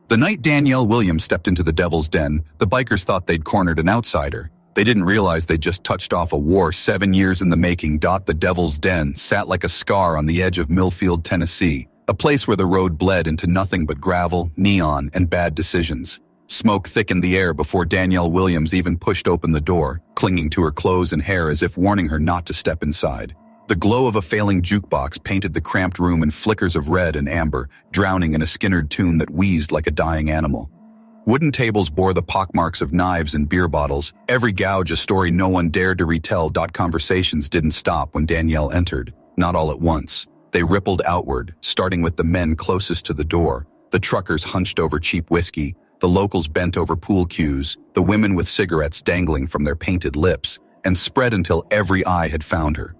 The night Danielle Williams stepped into the Devil's Den, the bikers thought they'd cornered an outsider. They didn't realize they'd just touched off a war 7 years in the making. The Devil's Den sat like a scar on the edge of Millfield, Tennessee, a place where the road bled into nothing but gravel, neon, and bad decisions. Smoke thickened the air before Danielle Williams even pushed open the door, clinging to her clothes and hair as if warning her not to step inside. The glow of a failing jukebox painted the cramped room in flickers of red and amber, drowning in a Skinnerd tune that wheezed like a dying animal. Wooden tables bore the pockmarks of knives and beer bottles, every gouge a story no one dared to retell. Conversations didn't stop when Danielle entered, not all at once. They rippled outward, starting with the men closest to the door, the truckers hunched over cheap whiskey, the locals bent over pool cues, the women with cigarettes dangling from their painted lips, and spread until every eye had found her.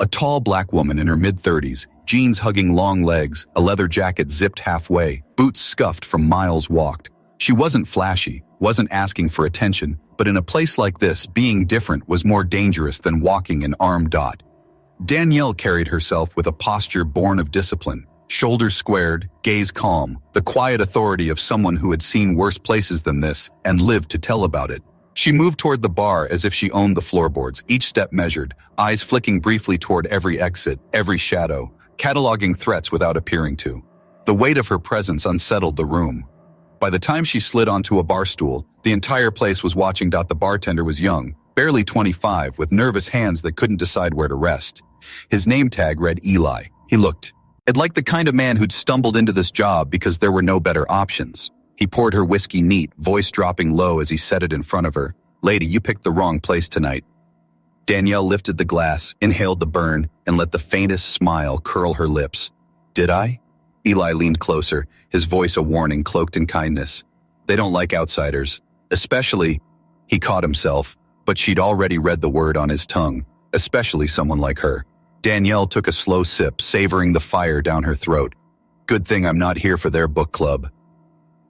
A tall black woman in her mid-30s, jeans hugging long legs, a leather jacket zipped halfway, boots scuffed from miles walked. She wasn't flashy, wasn't asking for attention, but in a place like this, being different was more dangerous than walking an armed. Danielle carried herself with a posture born of discipline, shoulders squared, gaze calm, the quiet authority of someone who had seen worse places than this and lived to tell about it. She moved toward the bar as if she owned the floorboards, each step measured, eyes flicking briefly toward every exit, every shadow, cataloging threats without appearing to. The weight of her presence unsettled the room. By the time she slid onto a bar stool, the entire place was watching. The bartender was young, barely 25, with nervous hands that couldn't decide where to rest. His name tag read Eli. He looked like the kind of man who'd stumbled into this job because there were no better options. He poured her whiskey neat, voice dropping low as he set it in front of her. "Lady, you picked the wrong place tonight." Danielle lifted the glass, inhaled the burn, and let the faintest smile curl her lips. "Did I?" Eli leaned closer, his voice a warning cloaked in kindness. "They don't like outsiders. Especially," he caught himself, but she'd already read the word on his tongue, "especially someone like her." Danielle took a slow sip, savoring the fire down her throat. "Good thing I'm not here for their book club."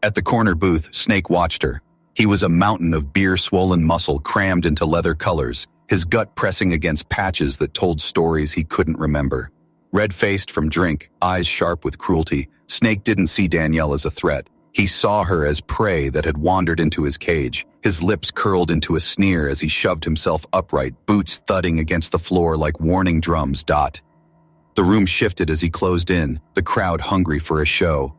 At the corner booth, Snake watched her. He was a mountain of beer-swollen muscle crammed into leather colors, his gut pressing against patches that told stories he couldn't remember. Red-faced from drink, eyes sharp with cruelty, Snake didn't see Danielle as a threat. He saw her as prey that had wandered into his cage, his lips curled into a sneer as he shoved himself upright, boots thudding against the floor like warning drums. The room shifted as he closed in, the crowd hungry for a show.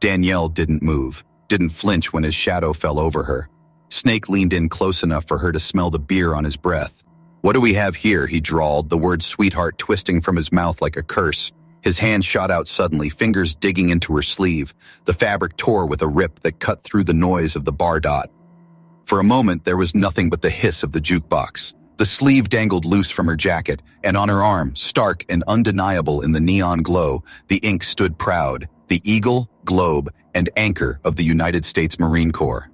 Danielle didn't move, didn't flinch when his shadow fell over her. Snake leaned in close enough for her to smell the beer on his breath. "What do we have here?" he drawled, the word sweetheart twisting from his mouth like a curse. His hand shot out suddenly, fingers digging into her sleeve. The fabric tore with a rip that cut through the noise of the bar. For a moment, there was nothing but the hiss of the jukebox. The sleeve dangled loose from her jacket, and on her arm, stark and undeniable in the neon glow, the ink stood proud, the eagle, globe, and anchor of the United States Marine Corps.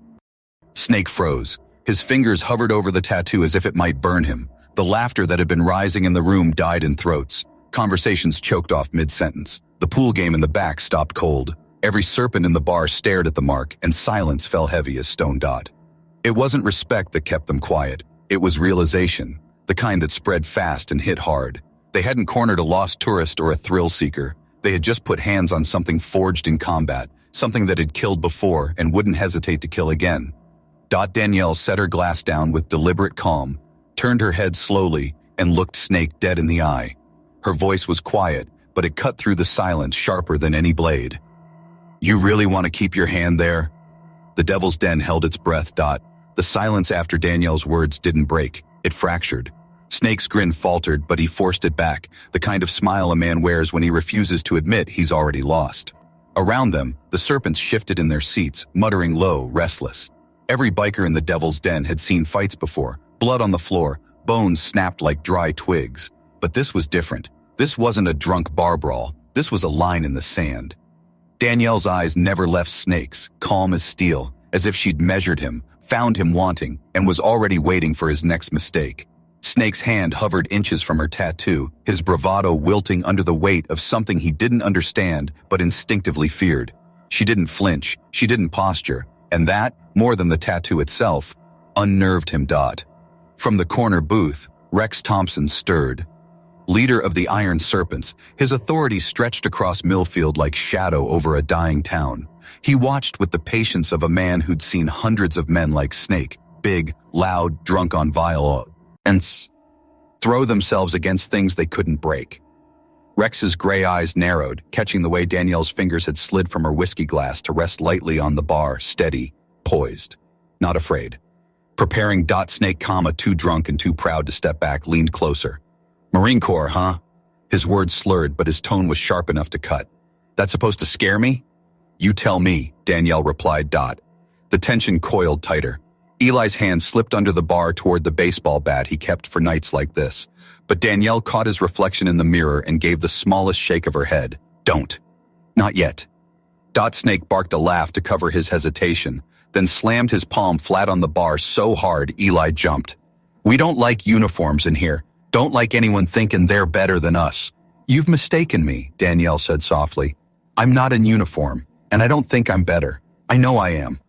Snake froze. His fingers hovered over the tattoo as if it might burn him. The laughter that had been rising in the room died in throats. Conversations choked off mid-sentence. The pool game in the back stopped cold. Every serpent in the bar stared at the mark, and silence fell heavy as stone. It wasn't respect that kept them quiet. It was realization, the kind that spread fast and hit hard. They hadn't cornered a lost tourist or a thrill seeker. They had just put hands on something forged in combat, something that had killed before and wouldn't hesitate to kill again. Danielle set her glass down with deliberate calm, turned her head slowly, and looked Snake dead in the eye. Her voice was quiet, but it cut through the silence sharper than any blade. "You really want to keep your hand there?" The Devil's Den held its breath. The silence after Danielle's words didn't break. It fractured. Snake's grin faltered, but he forced it back, the kind of smile a man wears when he refuses to admit he's already lost. Around them, the serpents shifted in their seats, muttering low, restless. Every biker in the Devil's Den had seen fights before, blood on the floor, bones snapped like dry twigs. But this was different. This wasn't a drunk bar brawl. This was a line in the sand. Danielle's eyes never left Snake's, calm as steel, as if she'd measured him, found him wanting, and was already waiting for his next mistake. Snake's hand hovered inches from her tattoo, his bravado wilting under the weight of something he didn't understand but instinctively feared. She didn't flinch, she didn't posture, and that, more than the tattoo itself, unnerved him. From the corner booth, Rex Thompson stirred. Leader of the Iron Serpents, his authority stretched across Millfield like shadow over a dying town. He watched with the patience of a man who'd seen hundreds of men like Snake, big, loud, drunk on violence, throw themselves against things they couldn't break. Rex's gray eyes narrowed, catching the way Danielle's fingers had slid from her whiskey glass to rest lightly on the bar, steady, poised, not afraid. Preparing. Snake, too drunk and too proud to step back, leaned closer. Marine Corps, huh? His words slurred, but his tone was sharp enough to cut. That's supposed to scare me? You tell me, Danielle replied. The tension coiled tighter. Eli's hand slipped under the bar toward the baseball bat he kept for nights like this, but Danielle caught his reflection in the mirror and gave the smallest shake of her head. Don't. Not yet. Snake barked a laugh to cover his hesitation, then slammed his palm flat on the bar so hard Eli jumped. We don't like uniforms in here. Don't like anyone thinking they're better than us. You've mistaken me, Danielle said softly. I'm not in uniform, and I don't think I'm better. I know I am.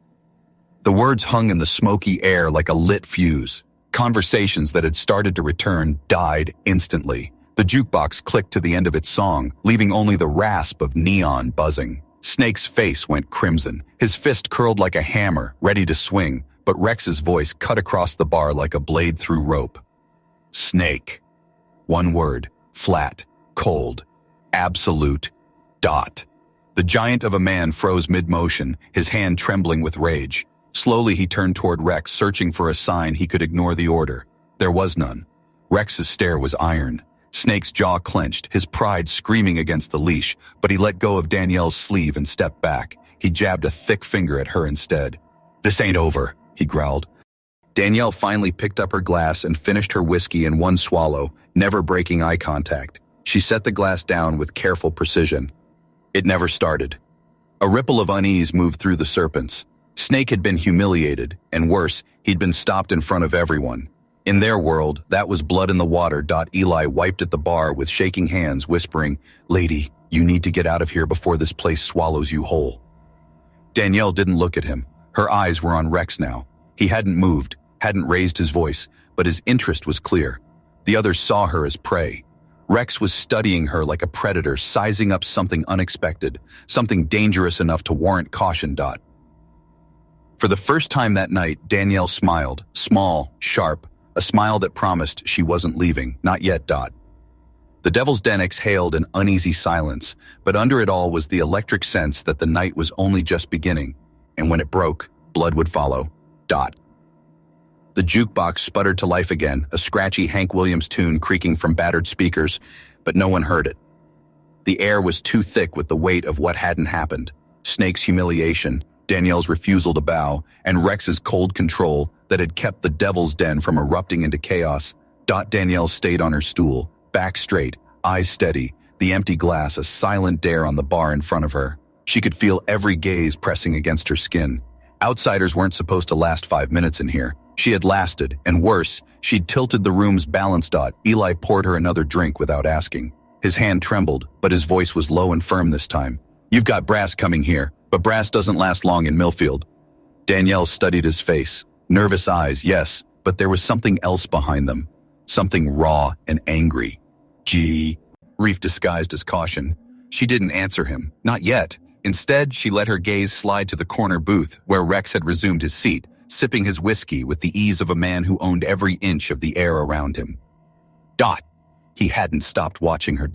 The words hung in the smoky air like a lit fuse. Conversations that had started to return died instantly. The jukebox clicked to the end of its song, leaving only the rasp of neon buzzing. Snake's face went crimson, his fist curled like a hammer, ready to swing, but Rex's voice cut across the bar like a blade through rope. Snake. One word, flat, cold, absolute, . The giant of a man froze mid-motion, his hand trembling with rage. Slowly he turned toward Rex, searching for a sign he could ignore the order. There was none. Rex's stare was iron. Snake's jaw clenched, his pride screaming against the leash, but he let go of Danielle's sleeve and stepped back. He jabbed a thick finger at her instead. This ain't over, he growled. Danielle finally picked up her glass and finished her whiskey in one swallow, never breaking eye contact. She set the glass down with careful precision. It never started. A ripple of unease moved through the serpents. Snake had been humiliated, and worse, he'd been stopped in front of everyone. In their world, that was blood in the water. Eli wiped at the bar with shaking hands, whispering, Lady, you need to get out of here before this place swallows you whole. Danielle didn't look at him. Her eyes were on Rex now. He hadn't moved, hadn't raised his voice, but his interest was clear. The others saw her as prey. Rex was studying her like a predator, sizing up something unexpected, something dangerous enough to warrant caution. For the first time that night, Danielle smiled, small, sharp, a smile that promised she wasn't leaving, not yet. The Devil's Den exhaled an uneasy silence, but under it all was the electric sense that the night was only just beginning, and when it broke, blood would follow. The jukebox sputtered to life again, a scratchy Hank Williams tune creaking from battered speakers, but no one heard it. The air was too thick with the weight of what hadn't happened. Snake's humiliation, Danielle's refusal to bow, and Rex's cold control that had kept the Devil's Den from erupting into chaos. Danielle stayed on her stool, back straight, eyes steady, the empty glass a silent dare on the bar in front of her. She could feel every gaze pressing against her skin. Outsiders weren't supposed to last 5 minutes in here. She had lasted, and worse, she'd tilted the room's balance. Eli poured her another drink without asking. His hand trembled, but his voice was low and firm this time. You've got brass coming here, but brass doesn't last long in Millfield. Danielle studied his face. Nervous eyes, yes, but there was something else behind them. Something raw and angry. Reef disguised as caution. She didn't answer him, not yet. Instead, she let her gaze slide to the corner booth, where Rex had resumed his seat, sipping his whiskey with the ease of a man who owned every inch of the air around him. He hadn't stopped watching her.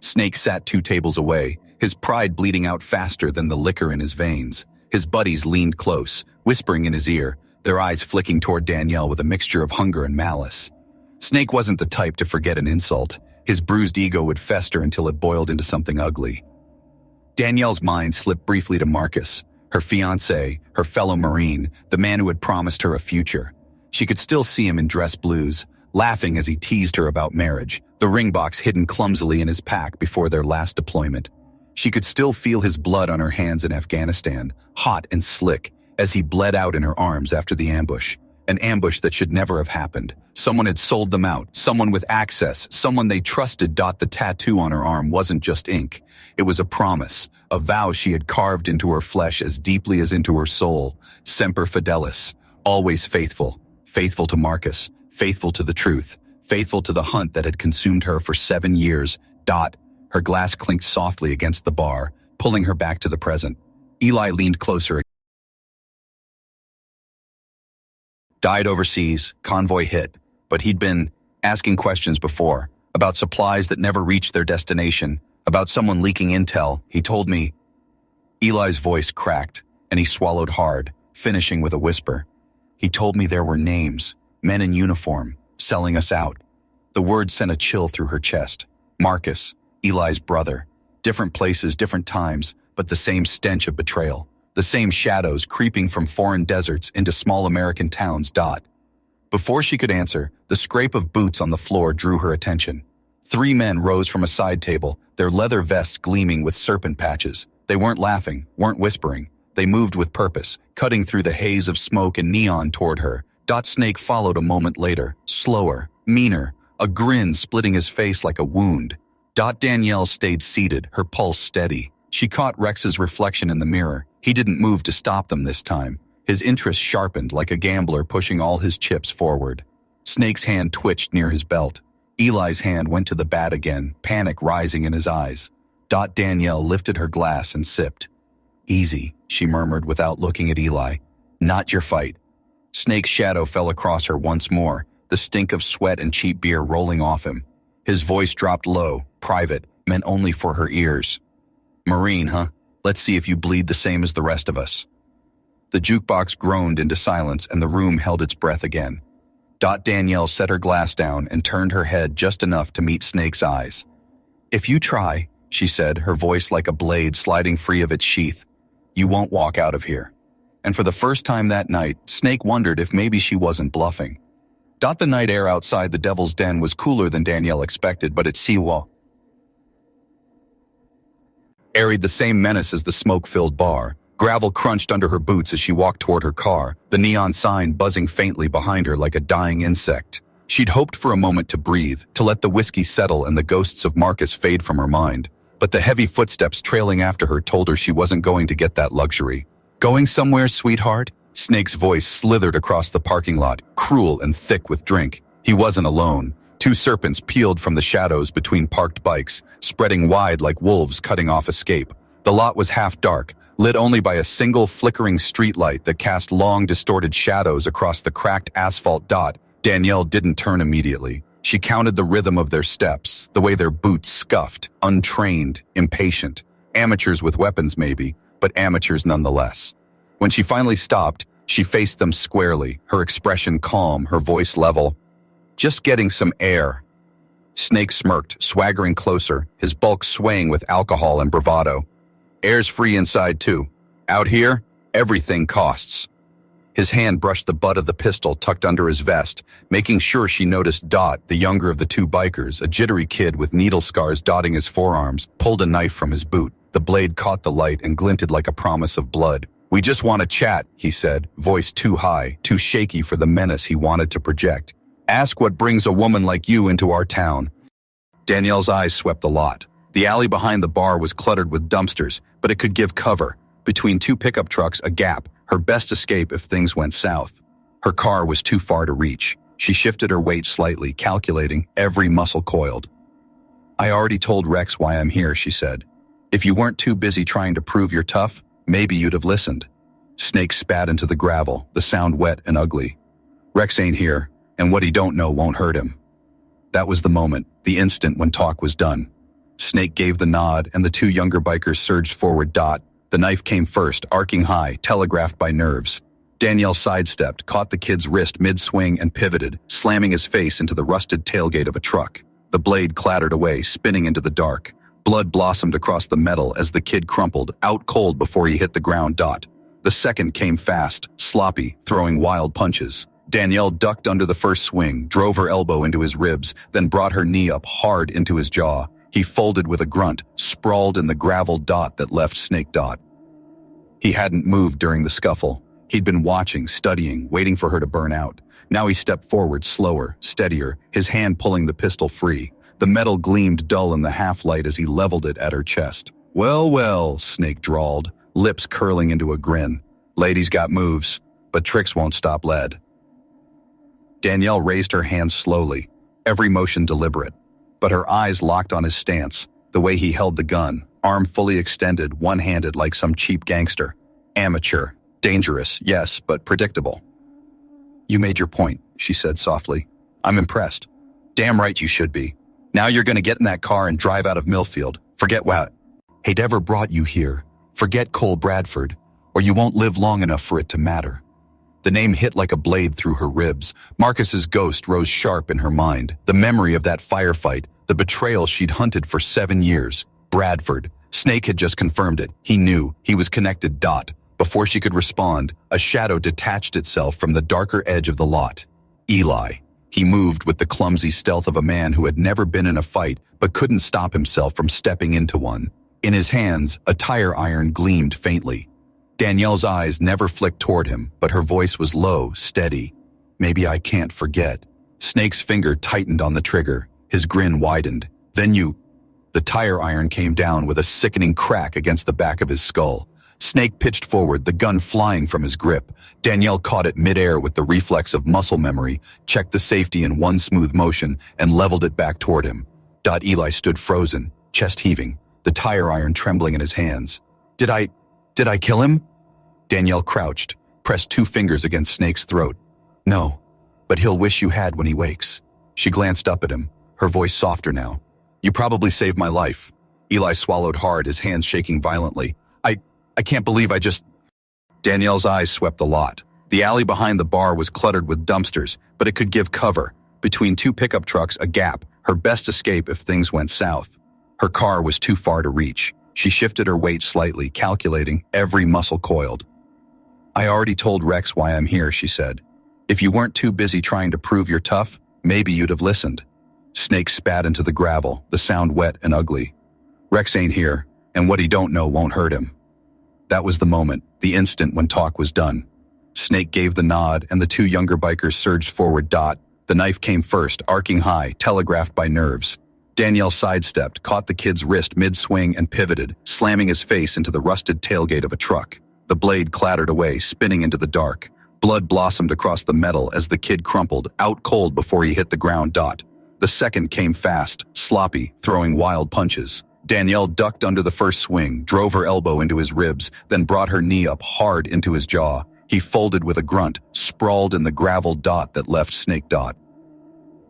Snake sat 2 tables away, his pride bleeding out faster than the liquor in his veins. His buddies leaned close, whispering in his ear, their eyes flicking toward Danielle with a mixture of hunger and malice. Snake wasn't the type to forget an insult. His bruised ego would fester until it boiled into something ugly. Danielle's mind slipped briefly to Marcus, her fiancé, her fellow Marine, the man who had promised her a future. She could still see him in dress blues, laughing as he teased her about marriage, the ring box hidden clumsily in his pack before their last deployment. She could still feel his blood on her hands in Afghanistan, hot and slick, as he bled out in her arms after the ambush. An ambush that should never have happened. Someone had sold them out, someone with access, someone they trusted. The tattoo on her arm wasn't just ink. It was a promise, a vow she had carved into her flesh as deeply as into her soul. Semper Fidelis, always faithful. Faithful to Marcus, faithful to the truth, faithful to the hunt that had consumed her for 7 years. Her glass clinked softly against the bar, pulling her back to the present. Eli leaned closer. Died overseas, convoy hit, but he'd been asking questions before, about supplies that never reached their destination, about someone leaking intel. He told me. Eli's voice cracked, and he swallowed hard, finishing with a whisper. He told me there were names, men in uniform, selling us out. The word sent a chill through her chest. Marcus, Eli's brother. Different places, different times, but the same stench of betrayal. The same shadows creeping from foreign deserts into small American towns. Before she could answer, the scrape of boots on the floor drew her attention. 3 men rose from a side table, their leather vests gleaming with serpent patches. They weren't laughing, weren't whispering. They moved with purpose, cutting through the haze of smoke and neon toward her. Snake followed a moment later, slower, meaner, a grin splitting his face like a wound. Danielle stayed seated, her pulse steady. She caught Rex's reflection in the mirror. He didn't move to stop them this time. His interest sharpened like a gambler pushing all his chips forward. Snake's hand twitched near his belt. Eli's hand went to the bat again, panic rising in his eyes. Danielle lifted her glass and sipped. Easy, she murmured without looking at Eli. Not your fight. Snake's shadow fell across her once more, the stink of sweat and cheap beer rolling off him. His voice dropped low, private, meant only for her ears. Marine, huh? Let's see if you bleed the same as the rest of us. The jukebox groaned into silence and the room held its breath again. Danielle set her glass down and turned her head just enough to meet Snake's eyes. If you try, she said, her voice like a blade sliding free of its sheath, you won't walk out of here. And for the first time that night, Snake wondered if maybe she wasn't bluffing. The night air outside the Devil's Den was cooler than Danielle expected, but its seawall carried the same menace as the smoke-filled bar. Gravel crunched under her boots as she walked toward her car, the neon sign buzzing faintly behind her like a dying insect. She'd hoped for a moment to breathe, to let the whiskey settle and the ghosts of Marcus fade from her mind. But the heavy footsteps trailing after her told her she wasn't going to get that luxury. Going somewhere, sweetheart? Snake's voice slithered across the parking lot, cruel and thick with drink. He wasn't alone. 2 serpents peeled from the shadows between parked bikes, spreading wide like wolves cutting off escape. The lot was half dark, lit only by a single flickering streetlight that cast long, distorted shadows across the cracked asphalt. Danielle didn't turn immediately. She counted the rhythm of their steps, the way their boots scuffed, untrained, impatient. Amateurs with weapons maybe, but amateurs nonetheless. When she finally stopped, she faced them squarely, her expression calm, her voice level. Just getting some air. Snake smirked, swaggering closer, his bulk swaying with alcohol and bravado. Air's free inside too. Out here, everything costs. His hand brushed the butt of the pistol tucked under his vest, making sure she noticed the younger of the 2 bikers, a jittery kid with needle scars dotting his forearms, pulled a knife from his boot. The blade caught the light and glinted like a promise of blood. We just want to chat, he said, voice too high, too shaky for the menace he wanted to project. Ask what brings a woman like you into our town. Danielle's eyes swept the lot. The alley behind the bar was cluttered with dumpsters, but it could give cover. Between 2 pickup trucks, a gap, her best escape if things went south. Her car was too far to reach. She shifted her weight slightly, calculating, every muscle coiled. I already told Rex why I'm here, she said. If you weren't too busy trying to prove you're tough, maybe you'd have listened. Snake spat into the gravel, the sound wet and ugly. Rex ain't here, and what he don't know won't hurt him. That was the moment, the instant when talk was done. Snake gave the nod, and the 2 younger bikers surged forward. The knife came first, arcing high, telegraphed by nerves. Danielle sidestepped, caught the kid's wrist mid-swing and pivoted, slamming his face into the rusted tailgate of a truck. The blade clattered away, spinning into the dark. Blood blossomed across the metal as the kid crumpled, out cold before he hit the ground. The second came fast, sloppy, throwing wild punches. Danielle ducked under the first swing, drove her elbow into his ribs, then brought her knee up hard into his jaw. He folded with a grunt, sprawled in the gravel that left Snake. He hadn't moved during the scuffle. He'd been watching, studying, waiting for her to burn out. Now he stepped forward, slower, steadier, his hand pulling the pistol free. The metal gleamed dull in the half-light as he leveled it at her chest. Well, well, Snake drawled, lips curling into a grin. Ladies got moves, but tricks won't stop lead. Danielle raised her hands slowly, every motion deliberate. But her eyes locked on his stance, the way he held the gun, arm fully extended, one-handed like some cheap gangster. Amateur. Dangerous, yes, but predictable. You made your point, she said softly. I'm impressed. Damn right you should be. Now you're gonna get in that car and drive out of Millfield. Forget what had ever brought you here. Forget Cole Bradford, or you won't live long enough for it to matter. The name hit like a blade through her ribs. Marcus's ghost rose sharp in her mind. The memory of that firefight, the betrayal she'd hunted for 7 years. Bradford. Snake had just confirmed it. He knew. He was connected. Before she could respond, a shadow detached itself from the darker edge of the lot. Eli. He moved with the clumsy stealth of a man who had never been in a fight but couldn't stop himself from stepping into one. In his hands, a tire iron gleamed faintly. Danielle's eyes never flicked toward him, but her voice was low, steady. Maybe I can't forget. Snake's finger tightened on the trigger. His grin widened. Then The tire iron came down with a sickening crack against the back of his skull. Snake pitched forward, the gun flying from his grip. Danielle caught it midair with the reflex of muscle memory, checked the safety in one smooth motion, and leveled it back toward him. Eli stood frozen, chest heaving, the tire iron trembling in his hands. Did I kill him? Danielle crouched, pressed 2 fingers against Snake's throat. No, but he'll wish you had when he wakes. She glanced up at him, her voice softer now. You probably saved my life. Eli swallowed hard, his hands shaking violently. I can't believe I just... Danielle's eyes swept the lot. The alley behind the bar was cluttered with dumpsters, but it could give cover. Between 2 pickup trucks, a gap, her best escape if things went south. Her car was too far to reach. She shifted her weight slightly, calculating, every muscle coiled. I already told Rex why I'm here, she said. If you weren't too busy trying to prove you're tough, maybe you'd have listened. Snake spat into the gravel, the sound wet and ugly. Rex ain't here, and what he don't know won't hurt him. That was the moment, the instant when talk was done. Snake gave the nod, and the 2 younger bikers surged forward. The knife came first, arcing high, telegraphed by nerves. Danielle sidestepped, caught the kid's wrist mid-swing and pivoted, slamming his face into the rusted tailgate of a truck. The blade clattered away, spinning into the dark. Blood blossomed across the metal as the kid crumpled, out cold before he hit the ground. The second came fast, sloppy, throwing wild punches. Danielle ducked under the first swing, drove her elbow into his ribs, then brought her knee up hard into his jaw. He folded with a grunt, sprawled in the gravel that left Snake.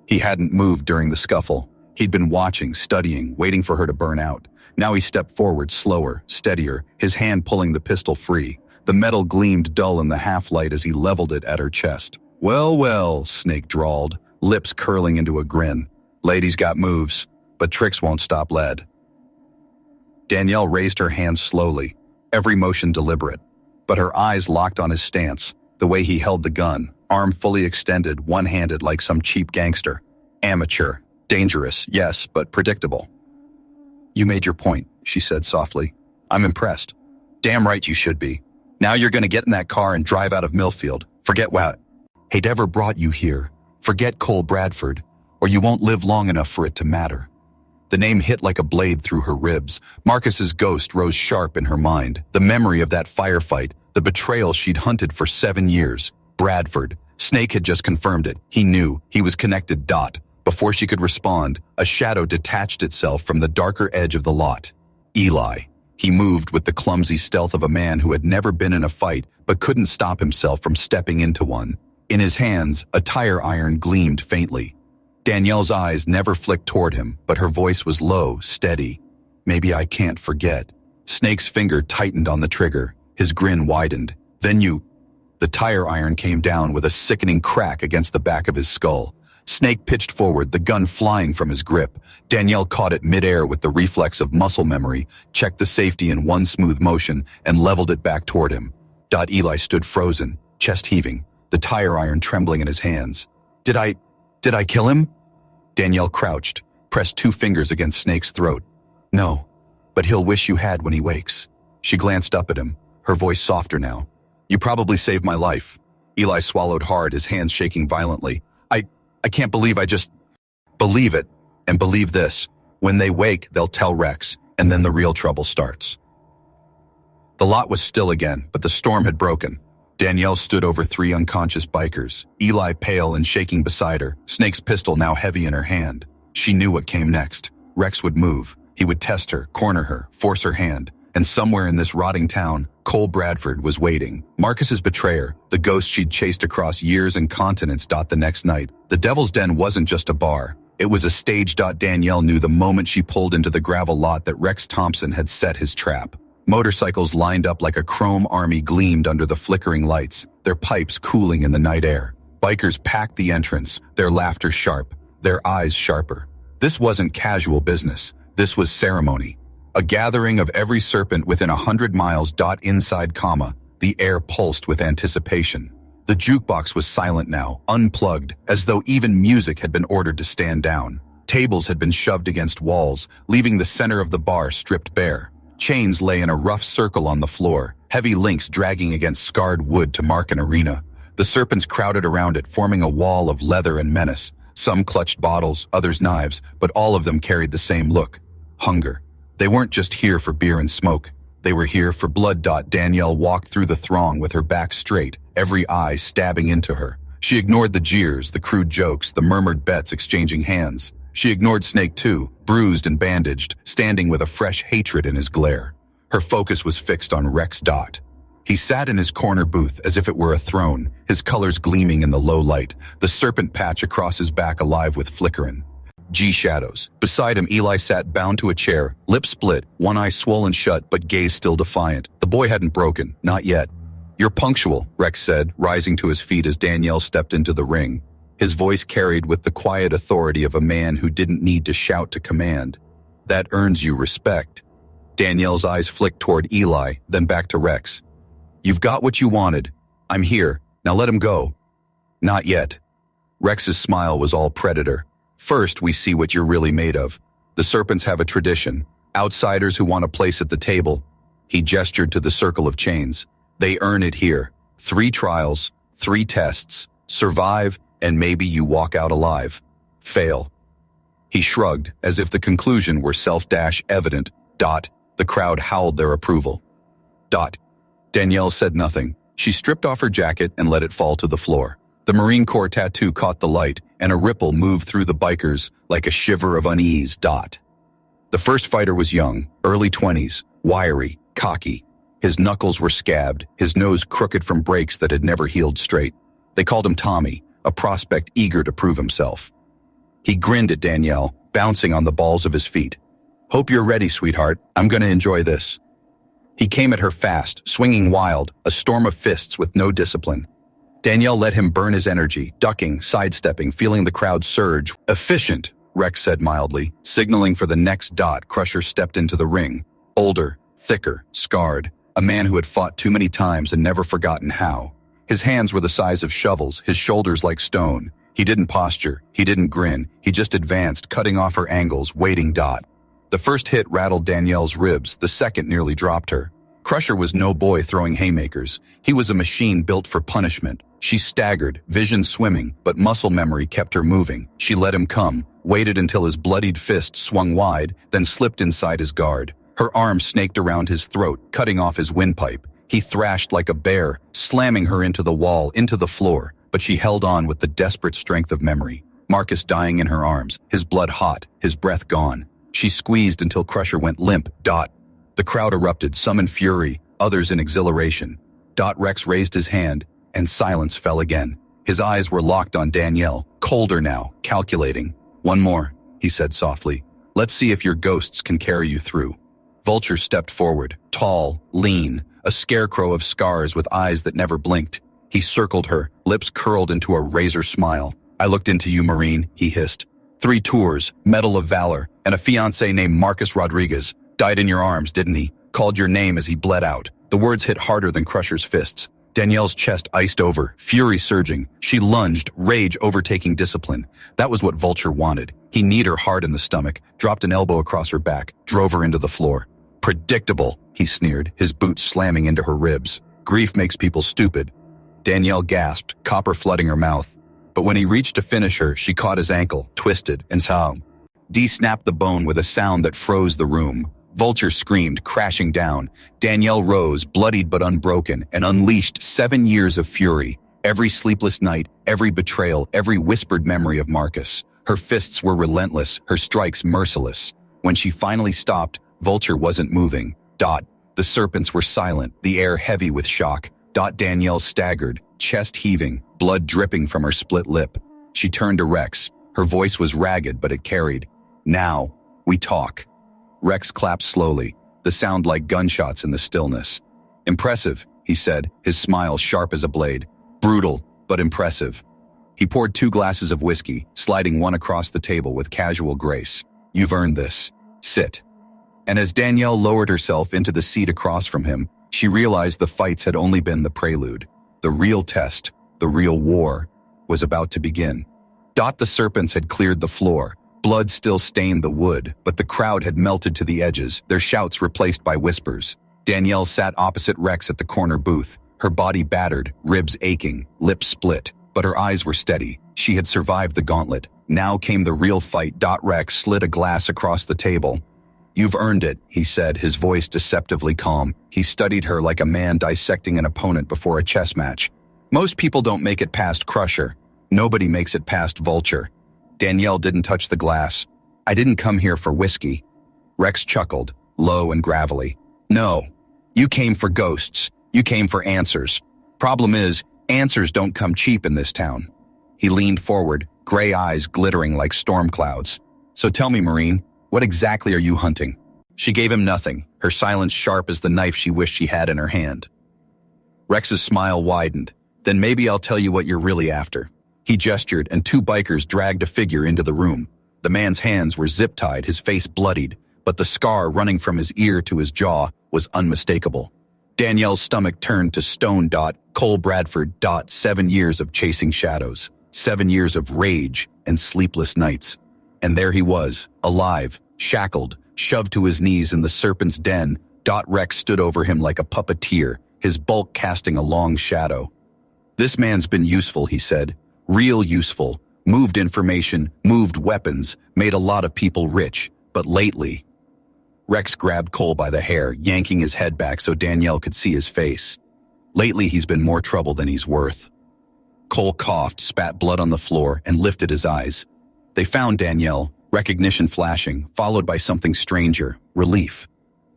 He hadn't moved during the scuffle. He'd been watching, studying, waiting for her to burn out. Now he stepped forward, slower, steadier, his hand pulling the pistol free. The metal gleamed dull in the half-light as he leveled it at her chest. Well, Snake drawled, lips curling into a grin. Ladies got moves, but tricks won't stop lead. Danielle raised her hands slowly, every motion deliberate, but her eyes locked on his stance, the way he held the gun, arm fully extended, one-handed like some cheap gangster. Amateur. Dangerous, yes, but predictable. You made your point, she said softly. I'm impressed. Damn right you should be. Now you're gonna get in that car and drive out of Millfield. Forget what had ever brought you here. Forget Cole Bradford, or you won't live long enough for it to matter. The name hit like a blade through her ribs. Marcus's ghost rose sharp in her mind. The memory of that firefight, the betrayal she'd hunted for 7 years. Bradford. Snake had just confirmed it. He knew. He was connected. Before she could respond, a shadow detached itself from the darker edge of the lot. Eli. He moved with the clumsy stealth of a man who had never been in a fight but couldn't stop himself from stepping into one. In his hands, a tire iron gleamed faintly. Danielle's eyes never flicked toward him, but her voice was low, steady. Maybe I can't forget. Snake's finger tightened on the trigger. His grin widened. Then The tire iron came down with a sickening crack against the back of his skull. Snake pitched forward, the gun flying from his grip. Danielle caught it midair with the reflex of muscle memory, checked the safety in one smooth motion, and leveled it back toward him. Eli stood frozen, chest heaving, the tire iron trembling in his hands. Did I kill him? Danielle crouched, pressed 2 fingers against Snake's throat. No, but he'll wish you had when he wakes. She glanced up at him, her voice softer now. You probably saved my life. Eli swallowed hard, his hands shaking violently. I can't believe I just... Believe it, and believe this. When they wake, they'll tell Rex, and then the real trouble starts. The lot was still again, but the storm had broken. Danielle stood over 3 unconscious bikers, Eli pale and shaking beside her, Snake's pistol now heavy in her hand. She knew what came next. Rex would move. He would test her, corner her, force her hand. And somewhere in this rotting town, Cole Bradford was waiting. Marcus's betrayer, the ghost she'd chased across years and continents. The next night, the Devil's Den wasn't just a bar. It was a stage. Danielle knew the moment she pulled into the gravel lot that Rex Thompson had set his trap. Motorcycles lined up like a chrome army gleamed under the flickering lights, their pipes cooling in the night air. Bikers packed the entrance, their laughter sharp, their eyes sharper. This wasn't casual business. This was ceremony. A gathering of every serpent within 100 miles. Inside, the air pulsed with anticipation. The jukebox was silent now, unplugged, as though even music had been ordered to stand down. Tables had been shoved against walls, leaving the center of the bar stripped bare. Chains lay in a rough circle on the floor, heavy links dragging against scarred wood to mark an arena. The serpents crowded around it, forming a wall of leather and menace. Some clutched bottles, others knives, but all of them carried the same look: hunger. They weren't just here for beer and smoke. They were here for blood. Danielle walked through the throng with her back straight, every eye stabbing into her. She ignored the jeers, the crude jokes, the murmured bets exchanging hands. She ignored Snake too, bruised and bandaged, standing with a fresh hatred in his glare. Her focus was fixed on Rex. He sat in his corner booth as if it were a throne, his colors gleaming in the low light, the serpent patch across his back alive with flickering G-shadows. Beside him, Eli sat bound to a chair, lips split, one eye swollen shut but gaze still defiant. The boy hadn't broken, not yet. "You're punctual," Rex said, rising to his feet as Danielle stepped into the ring. His voice carried with the quiet authority of a man who didn't need to shout to command. "That earns you respect." Danielle's eyes flicked toward Eli, then back to Rex. "You've got what you wanted. I'm here. Now let him go." "Not yet." Rex's smile was all predator. "First, we see what you're really made of. The serpents have a tradition. Outsiders who want a place at the table." He gestured to the circle of chains. "They earn it here. 3 trials, 3 tests. Survive, and maybe you walk out alive. Fail." He shrugged, as if the conclusion were self-evident. The crowd howled their approval. Danielle said nothing. She stripped off her jacket and let it fall to the floor. The Marine Corps tattoo caught the light, and a ripple moved through the bikers like a shiver of unease. The first fighter was young, early 20s, wiry, cocky. His knuckles were scabbed, his nose crooked from breaks that had never healed straight. They called him Tommy, a prospect eager to prove himself. He grinned at Danielle, bouncing on the balls of his feet. "Hope you're ready, sweetheart. I'm gonna enjoy this." He came at her fast, swinging wild, a storm of fists with no discipline. Danielle let him burn his energy, ducking, sidestepping, feeling the crowd surge. "Efficient," Rex said mildly, signaling for the next. Crusher stepped into the ring. Older, thicker, scarred, a man who had fought too many times and never forgotten how. His hands were the size of shovels, his shoulders like stone. He didn't posture, he didn't grin, he just advanced, cutting off her angles, waiting. The first hit rattled Danielle's ribs, the second nearly dropped her. Crusher was no boy throwing haymakers. He was a machine built for punishment. She staggered, vision swimming, but muscle memory kept her moving. She let him come, waited until his bloodied fist swung wide, then slipped inside his guard. Her arm snaked around his throat, cutting off his windpipe. He thrashed like a bear, slamming her into the wall, into the floor, but she held on with the desperate strength of memory. Marcus dying in her arms, his blood hot, his breath gone. She squeezed until Crusher went limp. The crowd erupted, some in fury, others in exhilaration. Rex raised his hand, and silence fell again. His eyes were locked on Danielle, colder now, calculating. "One more," he said softly. "Let's see if your ghosts can carry you through." Vulture stepped forward, tall, lean, a scarecrow of scars with eyes that never blinked. He circled her, lips curled into a razor smile. "I looked into you, Marine," he hissed. 3 tours, Medal of Valor, and a fiancé named Marcus Rodriguez. Died in your arms, didn't he? Called your name as he bled out. The words hit harder than Crusher's fists. Danielle's chest iced over, fury surging. She lunged, rage overtaking discipline. That was what Vulture wanted. He kneed her hard in the stomach, dropped an elbow across her back, drove her into the floor. "Predictable," he sneered, his boots slamming into her ribs. "Grief makes people stupid." Danielle gasped, copper flooding her mouth. But when he reached to finish her, she caught his ankle, twisted, and snapped the bone with a sound that froze the room. Vulture screamed, crashing down. Danielle rose, bloodied but unbroken, and unleashed 7 years of fury. Every sleepless night, every betrayal, every whispered memory of Marcus. Her fists were relentless, her strikes merciless. When she finally stopped, Vulture wasn't moving. The serpents were silent, the air heavy with shock. Danielle staggered, chest heaving, blood dripping from her split lip. She turned to Rex. Her voice was ragged, but it carried. "Now, we talk." Rex clapped slowly, the sound like gunshots in the stillness. "Impressive," he said, his smile sharp as a blade. "Brutal, but impressive." He poured 2 glasses of whiskey, sliding one across the table with casual grace. "You've earned this. Sit." And as Danielle lowered herself into the seat across from him, she realized the fights had only been the prelude. The real test, the real war, was about to begin. The serpents had cleared the floor. Blood still stained the wood, but the crowd had melted to the edges, their shouts replaced by whispers. Danielle sat opposite Rex at the corner booth, her body battered, ribs aching, lips split, but her eyes were steady. She had survived the gauntlet. Now came the real fight. Rex slid a glass across the table. "You've earned it," he said, his voice deceptively calm. He studied her like a man dissecting an opponent before a chess match. "Most people don't make it past Crusher. Nobody makes it past Vulture." Danielle didn't touch the glass. "I didn't come here for whiskey." Rex chuckled, low and gravelly. "No, you came for ghosts. You came for answers. Problem is, answers don't come cheap in this town." He leaned forward, gray eyes glittering like storm clouds. "So tell me, Marine, what exactly are you hunting?" She gave him nothing, her silence sharp as the knife she wished she had in her hand. Rex's smile widened. "Then maybe I'll tell you what you're really after." He gestured, and 2 bikers dragged a figure into the room. The man's hands were zip-tied, his face bloodied, but the scar running from his ear to his jaw was unmistakable. Danielle's stomach turned to stone. Cole Bradford. 7 years of chasing shadows. 7 years of rage and sleepless nights. And there he was, alive, shackled, shoved to his knees in the serpent's den. Rex stood over him like a puppeteer, his bulk casting a long shadow. "This man's been useful," he said. "Real useful. Moved information, moved weapons, made a lot of people rich. But lately..." Rex grabbed Cole by the hair, yanking his head back so Danielle could see his face. "Lately he's been more trouble than he's worth." Cole coughed, spat blood on the floor, and lifted his eyes. They found Danielle, recognition flashing, followed by something stranger, relief.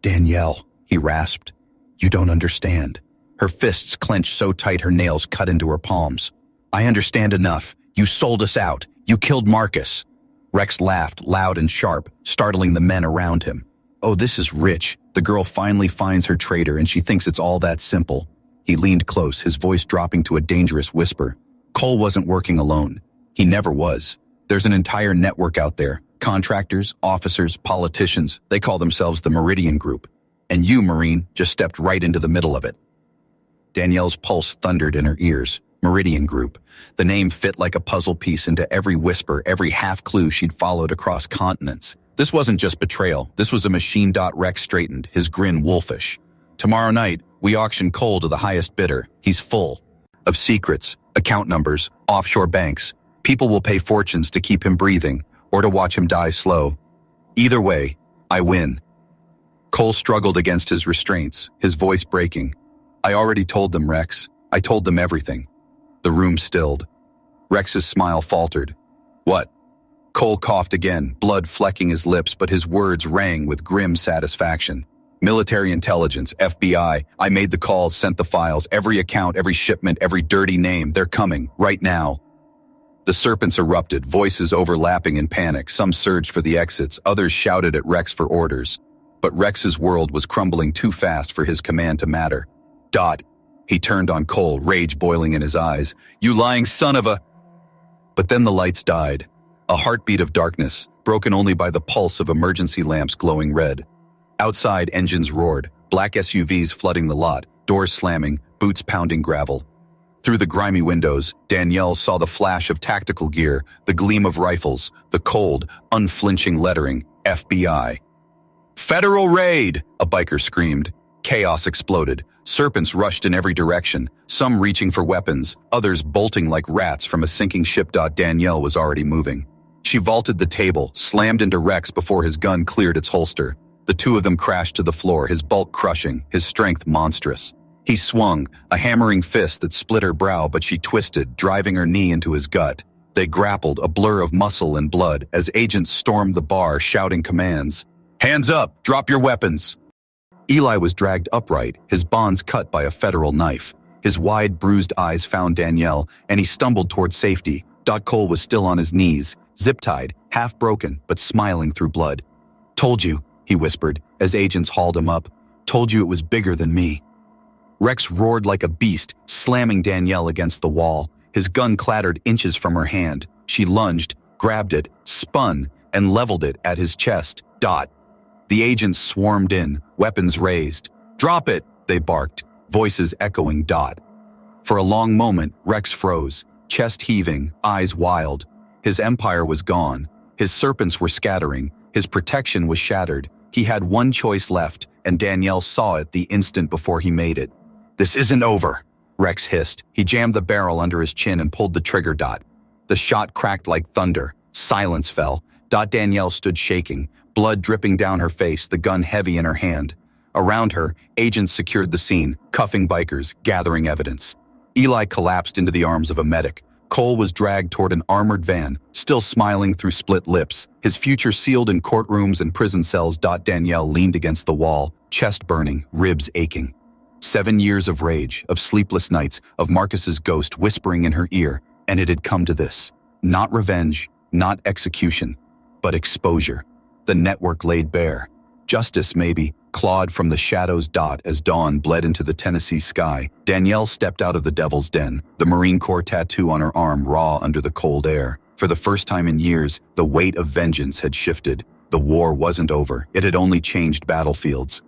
"Danielle," he rasped. "You don't understand." Her fists clenched so tight her nails cut into her palms. "I understand enough. You sold us out. You killed Marcus." Rex laughed, loud and sharp, startling the men around him. "Oh, this is rich. The girl finally finds her traitor and she thinks it's all that simple." He leaned close, his voice dropping to a dangerous whisper. "Cole wasn't working alone. He never was. There's an entire network out there. Contractors, officers, politicians. They call themselves the Meridian Group. And you, Marine, just stepped right into the middle of it." Danielle's pulse thundered in her ears. Meridian Group. The name fit like a puzzle piece into every whisper, every half-clue she'd followed across continents. This wasn't just betrayal. This was a machine. Rex straightened, his grin wolfish. "Tomorrow night, we auction Cole to the highest bidder. He's full of secrets, account numbers, offshore banks. People will pay fortunes to keep him breathing or to watch him die slow. Either way, I win." Cole struggled against his restraints, his voice breaking. "I already told them, Rex. I told them everything." The room stilled. Rex's smile faltered. "What?" Cole coughed again, blood flecking his lips, but his words rang with grim satisfaction. "Military intelligence, FBI. I made the calls, sent the files, every account, every shipment, every dirty name. They're coming, right now." The serpents erupted, voices overlapping in panic. Some surged for the exits, others shouted at Rex for orders. But Rex's world was crumbling too fast for his command to matter. He turned on Cole, rage boiling in his eyes. "You lying son of a..." But then the lights died. A heartbeat of darkness, broken only by the pulse of emergency lamps glowing red. Outside, engines roared, black SUVs flooding the lot, doors slamming, boots pounding gravel. Through the grimy windows, Danielle saw the flash of tactical gear, the gleam of rifles, the cold, unflinching lettering, FBI. "Federal raid!" a biker screamed. Chaos exploded. Serpents rushed in every direction, some reaching for weapons, others bolting like rats from a sinking ship. Danielle was already moving. She vaulted the table, slammed into Rex before his gun cleared its holster. The two of them crashed to the floor, his bulk crushing, his strength monstrous. He swung, a hammering fist that split her brow, but she twisted, driving her knee into his gut. They grappled, a blur of muscle and blood, as agents stormed the bar, shouting commands. Hands up! Drop your weapons! Eli was dragged upright, his bonds cut by a federal knife. His wide, bruised eyes found Danielle, and he stumbled toward safety. Cole was still on his knees, zip-tied, half broken, but smiling through blood. "Told you," he whispered, as agents hauled him up. "Told you it was bigger than me." Rex roared like a beast, slamming Danielle against the wall. His gun clattered inches from her hand. She lunged, grabbed it, spun, and leveled it at his chest. The agents swarmed in, weapons raised. "Drop it!" they barked, voices echoing. For a long moment, Rex froze, chest heaving, eyes wild. His empire was gone. His serpents were scattering. His protection was shattered. He had one choice left, and Danielle saw it the instant before he made it. "This isn't over," Rex hissed. He jammed the barrel under his chin and pulled the trigger. The shot cracked like thunder. Silence fell. Danielle stood shaking, blood dripping down her face, the gun heavy in her hand. Around her, agents secured the scene, cuffing bikers, gathering evidence. Eli collapsed into the arms of a medic. Cole was dragged toward an armored van, still smiling through split lips, his future sealed in courtrooms and prison cells. Danielle leaned against the wall, chest burning, ribs aching. 7 years of rage, of sleepless nights, of Marcus's ghost whispering in her ear, and it had come to this. Not revenge, not execution, but exposure. The network laid bare. Justice, maybe, clawed from the shadows. As dawn bled into the Tennessee sky, Danielle stepped out of the Devil's Den, the Marine Corps tattoo on her arm raw under the cold air. For the first time in years, the weight of vengeance had shifted. The war wasn't over. It had only changed battlefields.